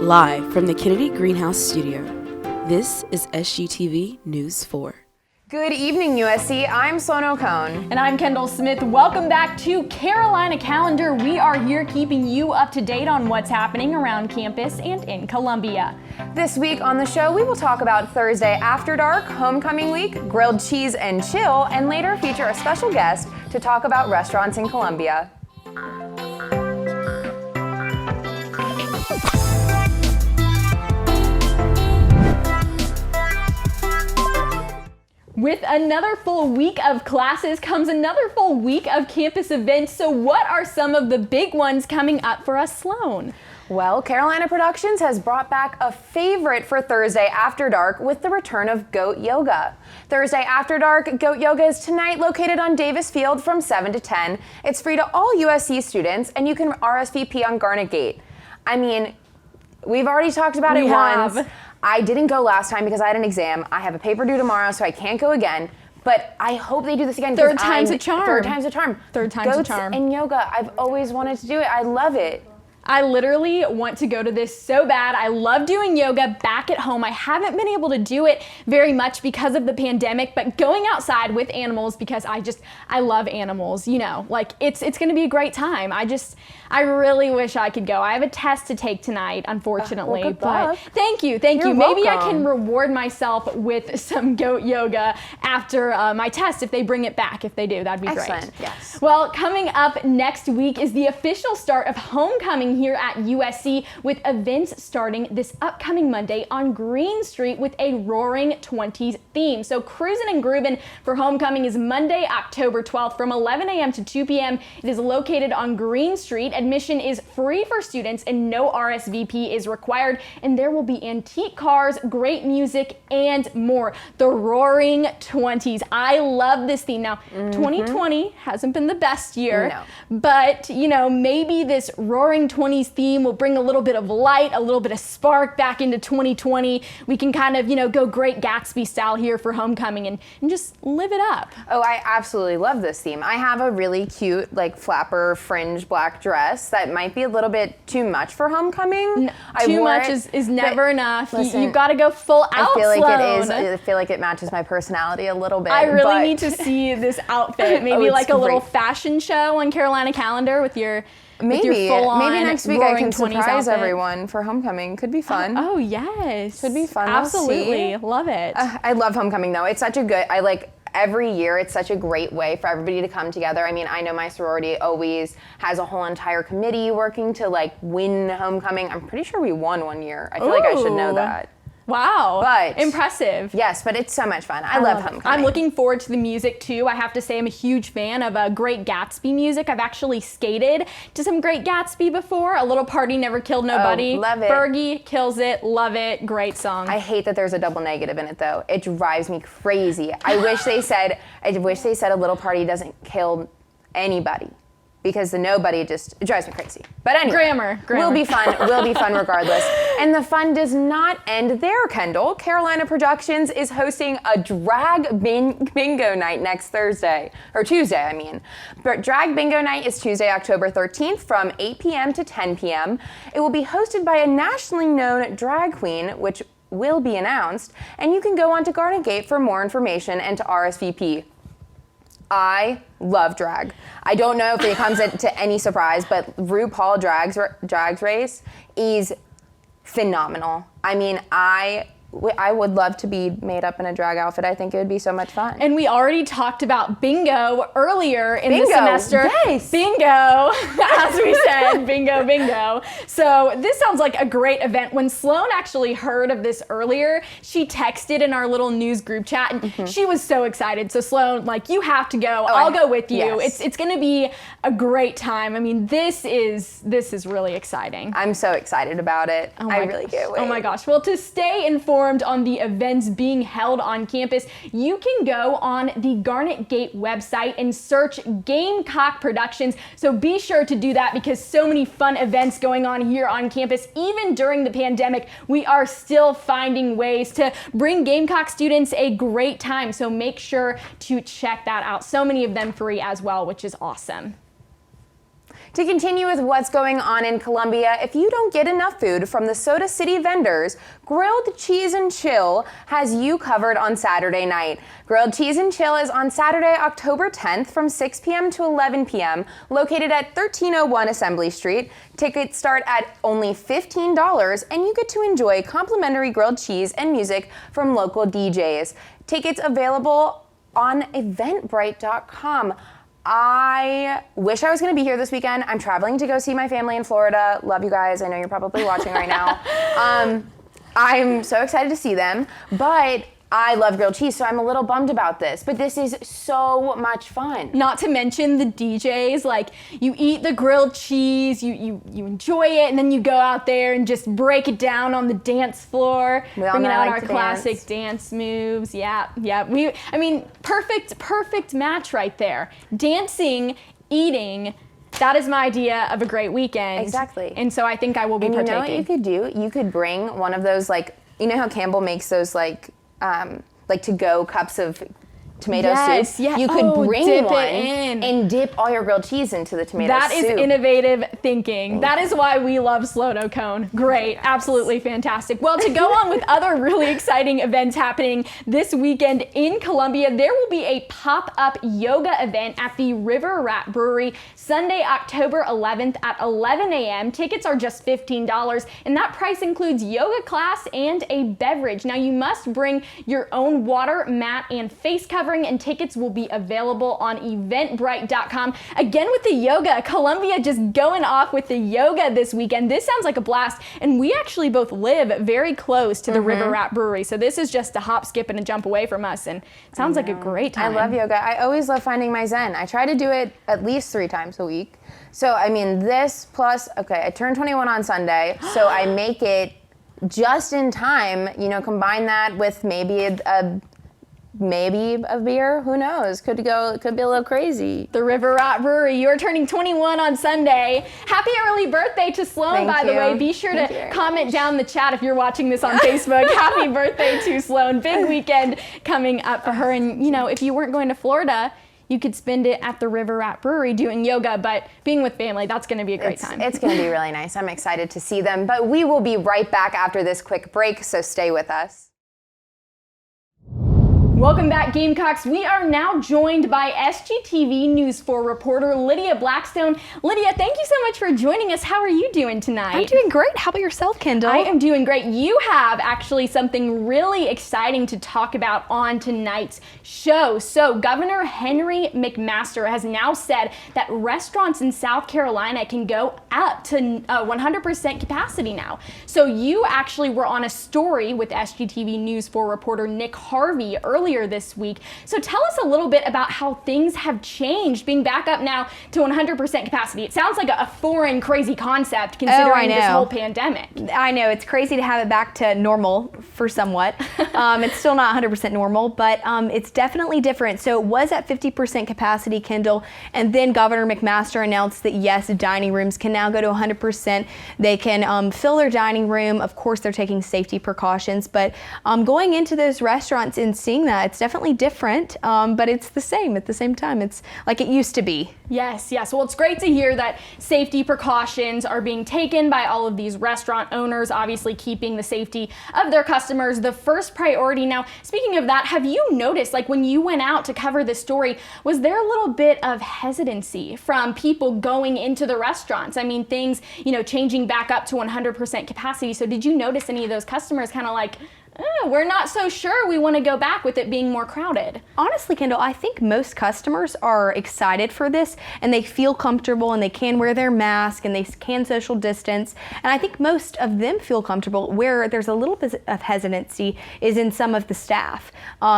Live from the Kennedy Greenhouse Studio, this is SGTV News 4. Good evening, USC. I'm Sloan O'Cone. And I'm Kendall Smith. Welcome back to Carolina Calendar. We are here keeping you up to date on what's happening around campus and in Columbia. This week on the show, we will talk about Thursday After Dark, Homecoming Week, grilled cheese and chill, and later feature a special guest to talk about restaurants in Columbia. With another full week of classes comes another full week of campus events. So what are some of the big ones coming up for us, Sloan? Well, Carolina Productions has brought back a favorite for Thursday After Dark with the return of Goat Yoga. Thursday After Dark, Goat Yoga is tonight located on Davis Field from 7 to 10. It's free to all USC students, and you can RSVP on Garnet Gate. I mean, we've already talked about it once. I didn't go last time because I had an exam. I have a paper due tomorrow, so I can't go again. But I hope they do this again. Third time's a charm. Third time's a charm. Third time's a charm. Goats and yoga. I've always wanted to do it. I love it. I literally want to go to this so bad. I love doing yoga back at home. I haven't been able to do it very much because of the pandemic, but going outside with animals, because I love animals, you know, like it's going to be a great time. I really wish I could go. I have a test to take tonight, unfortunately, well, good but luck. thank you. You're Maybe I welcome. can reward myself with some goat yoga after my test if they bring it back. If they do, that'd be Excellent. great. Yes. Well, coming up next week is the official start of homecoming here at USC, with events starting this upcoming Monday on Green Street with a Roaring 20s theme. So cruising and grooving for homecoming is Monday, October 12th from 11 a.m. to 2 p.m. It is located on Green Street. Admission is free for students and no RSVP is required. And there will be antique cars, great music, and more. The Roaring 20s. I love this theme. Now, 2020 hasn't been the best year, but you know, maybe this Roaring 20s theme will bring a little bit of light, a little bit of spark back into 2020. We can kind of, you know, go Great Gatsby style here for homecoming and just live it up. Oh, I absolutely love this theme. I have a really cute, like, flapper fringe black dress that might be a little bit too much for homecoming. Too much is never enough. Listen, You've got to go full out, I feel like Sloan. it is. I feel like it matches my personality a little bit. I really need to see this outfit. Maybe like a little great. fashion show on Carolina Calendar with your Maybe full-on next week I can 20s surprise outfit. everyone for homecoming. Could be fun. Oh yes, Could be fun. We'll Absolutely, see. love it. I love homecoming though. It's such a good. Every year, it's such a great way for everybody to come together. I mean, I know my sorority always has a whole entire committee working to like win homecoming. I'm pretty sure we won one year. I feel like I should know that. Wow, But impressive. Yes, but it's so much fun. I love homecoming. I'm looking forward to the music too. I have to say I'm a huge fan of Great Gatsby music. I've actually skated to some Great Gatsby before. A Little Party Never Killed Nobody. Oh, love it. Fergie kills it. Love it. Great song. I hate that there's a double negative in it though. It drives me crazy. I wish they said a little party doesn't kill anybody. Because the nobody it drives me crazy. But anyway, Grammar. Will be fun regardless. And the fun does not end there, Kendall. Carolina Productions is hosting a drag bingo night next Tuesday, I mean. But drag bingo night is Tuesday, October 13th from 8 p.m. to 10 p.m. It will be hosted by a nationally known drag queen, which will be announced, and you can go on to Garnet Gate for more information and to RSVP. I love drag. I don't know if it comes to any surprise, but RuPaul Drag Race is phenomenal. I mean, I would love to be made up in a drag outfit. I think it would be so much fun. And we already talked about bingo earlier in the semester. Yes. Bingo, as we said, bingo. So this sounds like a great event. When Sloan actually heard of this earlier, she texted in our little news group chat and she was so excited. So Sloan, like, you have to go. I'll go with you. Yes. It's going to be a great time. I mean, this is really exciting. I'm so excited about it. I really can't wait. Oh my gosh. Well, to stay informed on the events being held on campus, you can go on the Garnet Gate website and search Gamecock Productions. So be sure to do that because so many fun events going on here on campus. Even during the pandemic, we are still finding ways to bring Gamecock students a great time. So make sure to check that out. So many of them free as well, which is awesome. To continue with what's going on in Columbia, if you don't get enough food from the Soda City vendors, Grilled Cheese and Chill has you covered on Saturday night. Grilled Cheese and Chill is on Saturday, October 10th from 6 p.m. to 11 p.m., located at 1301 Assembly Street. Tickets start at only $15, and you get to enjoy complimentary grilled cheese and music from local DJs. Tickets available on eventbrite.com. I wish I was going to be here this weekend. I'm traveling to go see my family in Florida. Love you guys. I know you're probably watching right now. I'm so excited to see them, but I love grilled cheese, so I'm a little bummed about this, but this is so much fun. Not to mention the DJs, like you eat the grilled cheese, you enjoy it, and then you go out there and just break it down on the dance floor, bringing out our classic dance moves. Yeah. I mean, perfect match right there. Dancing, eating. That is my idea of a great weekend. Exactly. And so I think I will be partaking. You know what you could do? You could bring one of those, like, you know how Campbell makes those like to-go cups of tomato soup? Yes. You could bring one in and dip all your grilled cheese into the tomato soup. That is innovative thinking. That is why we love Slow No Cone. Great, yes. Absolutely fantastic. Well, to go on with other really exciting events happening this weekend in Columbia, there will be a pop-up yoga event at the River Rat Brewery Sunday, October 11th at 11 a.m. Tickets are just $15, and that price includes yoga class and a beverage. Now, you must bring your own water, mat, and face covering, and tickets will be available on eventbrite.com. Again with the yoga, Columbia just going off with the yoga this weekend. This sounds like a blast, and we actually both live very close to the River Rat Brewery, so this is just a hop, skip, and a jump away from us, and it sounds like a great time. I love yoga. I always love finding my zen. I try to do it at least 3 times a week. So, I mean, this plus, okay, I turned 21 on Sunday, so I make it just in time, you know, combine that with maybe a beer, who knows? Could be a little crazy. The River Rat Brewery, you're turning 21 on Sunday. Happy early birthday to Sloan, by the way. Be sure to comment down the chat if you're watching this on Facebook. Happy birthday to Sloan. Big weekend coming up for her. And, you know, if you weren't going to Florida, you could spend it at the River Rat Brewery doing yoga, but being with family, that's going to be a great time. It's going to be really nice. I'm excited to see them, but we will be right back after this quick break, so stay with us. Welcome back, Gamecocks. We are now joined by SGTV News 4 reporter Lydia Blackstone. Lydia, thank you so much for joining us. How are you doing tonight? I'm doing great. How about yourself, Kendall? I am doing great. You have actually something really exciting to talk about on tonight's show. So Governor Henry McMaster has now said that restaurants in South Carolina can go up to 100% capacity now. So you actually were on a story with SGTV News 4 reporter Nick Harvey earlier this week. So tell us a little bit about how things have changed being back up now to 100% capacity. It sounds like a foreign, crazy concept considering this whole pandemic. I know, it's crazy to have it back to normal for somewhat. It's still not 100% normal, but it's definitely different. So it was at 50% capacity, Kendall, and then Governor McMaster announced that yes, dining rooms can now go to 100%. They can fill their dining room. Of course, they're taking safety precautions, but going into those restaurants and seeing that, it's definitely different, but it's the same at the same time. It's like it used to be. Yes. Well, it's great to hear that safety precautions are being taken by all of these restaurant owners, obviously keeping the safety of their customers the first priority. Now, speaking of that, have you noticed, like when you went out to cover this story, was there a little bit of hesitancy from people going into the restaurants? I mean, things, you know, changing back up to 100% capacity. So did you notice any of those customers kind of like, we're not so sure we want to go back with it being more crowded? Honestly, Kendall, I think most customers are excited for this and they feel comfortable and they can wear their mask and they can social distance. And I think most of them feel comfortable. Where there's a little bit of hesitancy is in some of the staff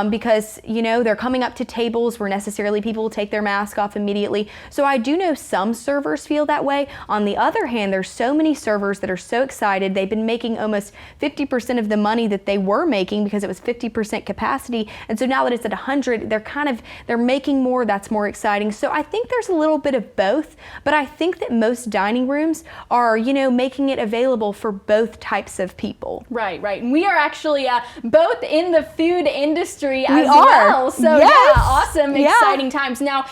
because, you know, they're coming up to tables where necessarily people will take their mask off immediately. So I do know some servers feel that way. On the other hand, there's so many servers that are so excited. They've been making almost 50% of the money that they were making because it was 50% capacity, and so now that it's at 100, they're making more. That's more exciting. So I think there's a little bit of both, but I think that most dining rooms are, you know, making it available for both types of people. Right. And we are actually both in the food industry as well. So yeah, awesome, exciting times. Now,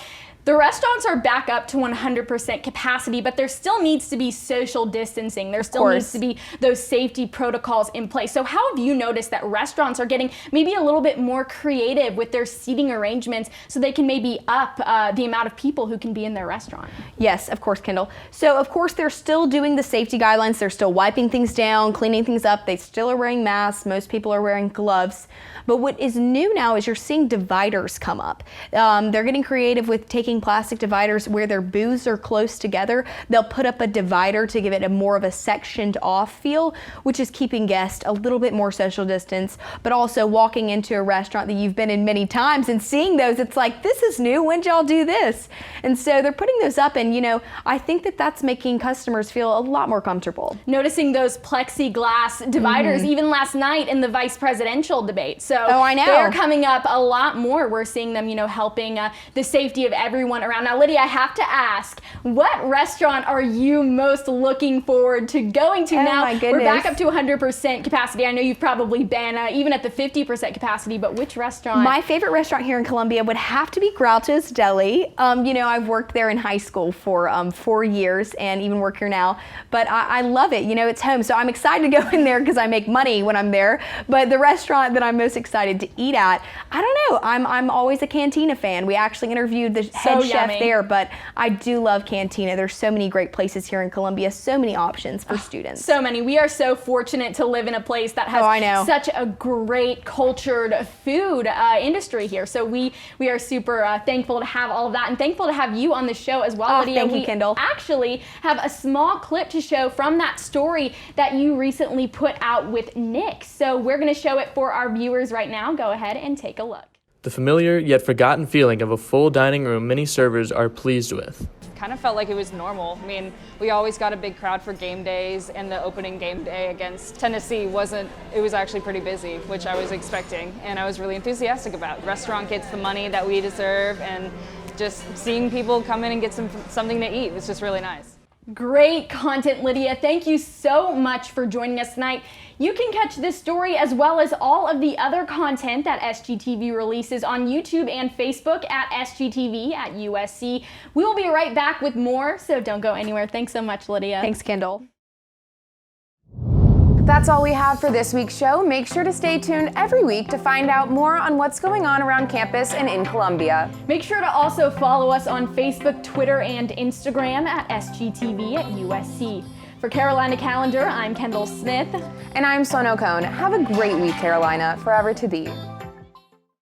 The restaurants are back up to 100% capacity, but there still needs to be social distancing. There still needs to be those safety protocols in place. So how have you noticed that restaurants are getting maybe a little bit more creative with their seating arrangements so they can maybe up the amount of people who can be in their restaurant? Yes, of course, Kendall. So of course they're still doing the safety guidelines. They're still wiping things down, cleaning things up. They still are wearing masks. Most people are wearing gloves. But what is new now is you're seeing dividers come up. They're getting creative with taking plastic dividers where their booths are close together. They'll put up a divider to give it a more of a sectioned off feel, which is keeping guests a little bit more social distance, but also walking into a restaurant that you've been in many times and seeing those, it's like, this is new, when'd y'all do this? And so they're putting those up, and I think that that's making customers feel a lot more comfortable. Noticing those plexiglass dividers even last night in the vice presidential debate. So I know. They're coming up a lot more. We're seeing them, helping the safety of everyone around. Now, Lydia, I have to ask, what restaurant are you most looking forward to going to now? My goodness. We're back up to 100% capacity. I know you've probably been even at the 50% capacity, but which restaurant? My favorite restaurant here in Columbia would have to be Grauto's Deli. I've worked there in high school for 4 years and even work here now, but I love it. It's home, so I'm excited to go in there because I make money when I'm there. But the restaurant that I'm most excited to eat at, I don't know, I'm always a Cantina fan. We actually interviewed the head chef there, but I do love Cantina. There's so many great places here in Columbia, so many options for students. So many. We are so fortunate to live in a place that has such a great cultured food industry here. So we are super thankful to have all of that, and thankful to have you on the show as well, Lydia. Thank you, Kendall. We actually have a small clip to show from that story that you recently put out with Nick. So we're going to show it for our viewers right now. Go ahead and take a look. The familiar yet forgotten feeling of a full dining room many servers are pleased with. Kind of felt like it was normal. I mean, we always got a big crowd for game days, and the opening game day against Tennessee it was actually pretty busy, which I was expecting, and I was really enthusiastic about. The restaurant gets the money that we deserve, and just seeing people come in and get something to eat was just really nice. Great content, Lydia. Thank you so much for joining us tonight. You can catch this story as well as all of the other content that SGTV releases on YouTube and Facebook at SGTV at USC. We will be right back with more, so don't go anywhere. Thanks so much, Lydia. Thanks, Kendall. That's all we have for this week's show. Make sure to stay tuned every week to find out more on what's going on around campus and in Columbia. Make sure to also follow us on Facebook, Twitter, and Instagram at SGTV at USC. For Carolina Calendar, I'm Kendall Smith. And I'm Sono Cone. Have a great week, Carolina. Forever to thee.